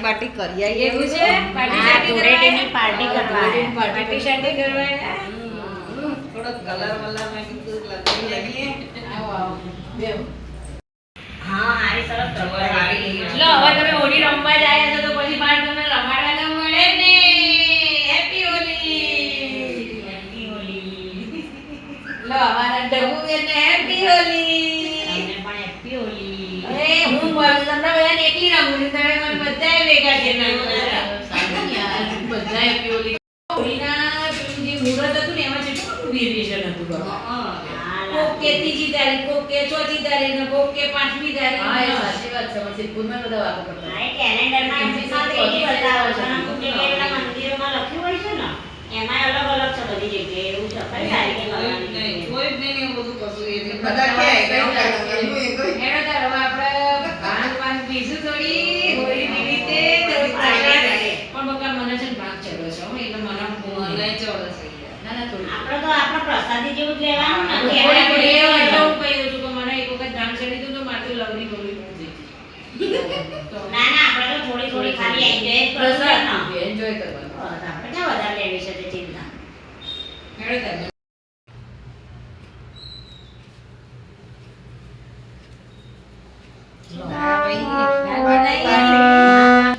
Party કરી આવીએ. એવું છે? ધૂળેટીની પાર્ટી કરવા. પાર્ટી શાર્ટી કરવા. થોડો કલર વલર મેં કીધું લગાવી લઈએ. આવો આવો. બેવ. હા આરી સરસ રબર આવી. લો હવે તમે હોળી રમવા જાય છો તો પછી બહાર તમને રમાડવા ન મળે ને. હેપી હોળી. હેપી હોલી. લો અમારા ડબુબેન ને હેપી હોળી. તમને પણ હેપી હોલી. અરે હું બોલું તમને બધાને એકલી રમું છું તમે મને બધાય ભેગા કરી નાખો. સારું યાર બધા હેપી હોળી. હોળીના પેલું જે મુહૂર્ત હતું ને એમાં કેટલું વેરિએશન હતું બાબા. કોક કે ત્રીજી તારીખ, કોક કે ચોથી તારીખ, ને કોક કે પાંચમી તારીખ. હા એ સાચી વાત છે. પછી સ્કૂલમાં બધા વાતો કરતા. હા એ કેલેન્ડરમાં એમસીમાં તો એ બતાવો છે ને કે પેલા મંદિરોમાં લખ્યું હોય છે ને એમાં અલગ અલગ છે બધી જગ્યાએ એવું છે કઈ તારીખે કરવાની. કોઈ જ નહીં એવું બધું કશું એ નહીં. બધા કે એનો તો હવે આપણે ભાંગ પીશું થોડી હોળી નિમિત્તે થોડી પાર્ટી કરીએ. પણ બકા મને છે ને ભાંગ ચડ્યો છે હો, એટલે મને બહુ મને ચોળો છે. ના ના થોડી આપણે તો આપણે પ્રસાદી જેવું જ લેવાનું ને થોડી કેળા થોડી જેવું એટલે લેવાનું. હું કહી દઉં છું કે મને એક વખત ભાંગ ચડી હતું તો મારે તો લવરી બવરી બહુ થઈ ગઈ. તો ના ના આપણે તો થોડી થોડી ખાલી એન્જોય જ કરશું પ્રસાદ ને. એન્જોય કરવાનું. બસ આપણે ક્યાં વધારે લેવી છે તે ચિંતા. હેડો તારે.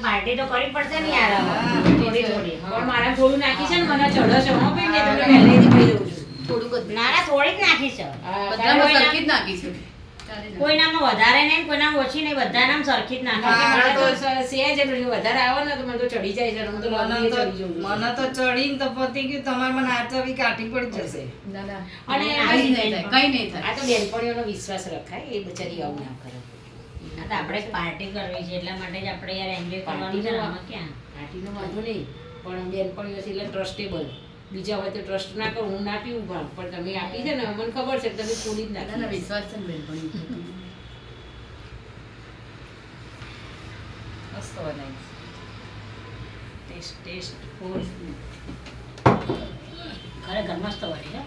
પાર્ટી તો કરવી પડશે ને યાર હવે. થોડી થોડી પણ મારે થોડું નાખી છે ને મને ચડો છે હો ભાઈ, મેં તમને પહેલેથી કહી દઉં છું. થોડુંક જ. ના ના થોડી જ નાખી છે. બધામાં સરખી જ નાખી છે. કોઈનામાં વધારે નહીં કોઈનામાં ઓછી નહીં બધાનામાં સરખી જ નાખી છે. મને તો સહેજ જ વધારે આવે ને તો મને તો ચડી જાય છે. હું તો લવરીએ ચડી જઉં છું. મને તો ચડીને તો પતી ગયું. તમારે મને આચવી કાઢી પડી જશે. અને કઈ નહીં થાય, કઈ નહીં થાય. આ તો બેનપણીઓનો વિશ્વાસ રખાય, એ બચારી આવું ના કરે. આ તો આપણે પાર્ટી કરવી છે એટલા માટે જ આપણે યાર એન્જોય કરવાનું છે ને આમાં ક્યાં. પાર્ટીનો વાંધો નહીં, પણ બેનપણીઓ છે એટલે ટ્રસ્ટેબલ. બીજા હોય તો ટ્રસ્ટ ના કરું, હું ના પીવું ભાંગ, પણ તમે આપી છે ને મને ખબર છે કે તમે છોડી જ નાખી. વિશ્વાસ છે ને બેનપણી. મસ્ત બનાવી. ટેસ્ટ ફૂલ. ખરેખર મસ્ત બની છે.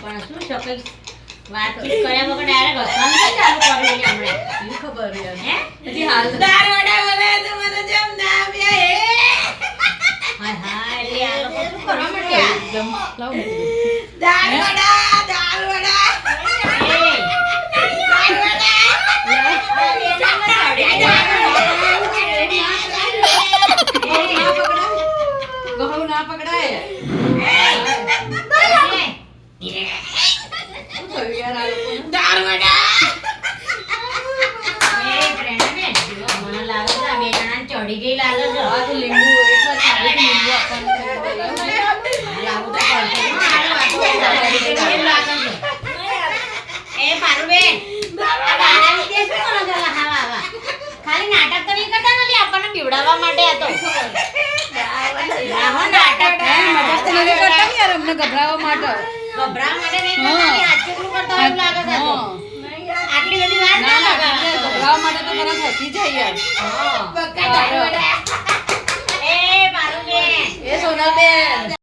પણ શું છે કઈ વાતચીત કર્યા વગર ડાયરેક્ટ હસવાનું કેમ ચાલુ કર્યું છે હમણે? શું ખબર યાર. હે? પછી હાલ દાળ વડા બનાવ્યા તો મને જેમ ના આપ્યા હે. હાય હાય એટલે આ લોકો શું કરવા માંડ્યા? એકદમ લાવ ને. દાળ વડા, દાળ વડા. એ, દાળ વડા. ગળું ના પકડાય. શું થયું યાર આ લોકોને? દાળ વડા. મને લાગે છે આ બે જણાને ચડી ગઈ લાગે છે. આ તો લીંબુ એકવાર ખાલી લીંબુ આપવાનું લાગુ તો પડશે. હા, આ વાતો ચડી ગઈ એવું લાગે છે. એ પારુબેન, આ ગાના વિશે શું કરો છો? આવા. ખાલી નાટક તો નહીં કરતા ને લે આપણને બીવડાવવા માટે આ તો. આહો નાટક. મજાક તો નથી કરતા ને યાર અમને ગભરાવવા માટે. ગભરાવા માટે નહીં કરતા ને આ ચૂકલું કરતા હોય એવું લાગે છે આ તો. આટલી બધી વાર ના લાગે. ગભરાવવા માટે તો તરત હસી જાય યાર. હા. બકા દાળ વડા. એ પારુબેન. એ સોનાબેન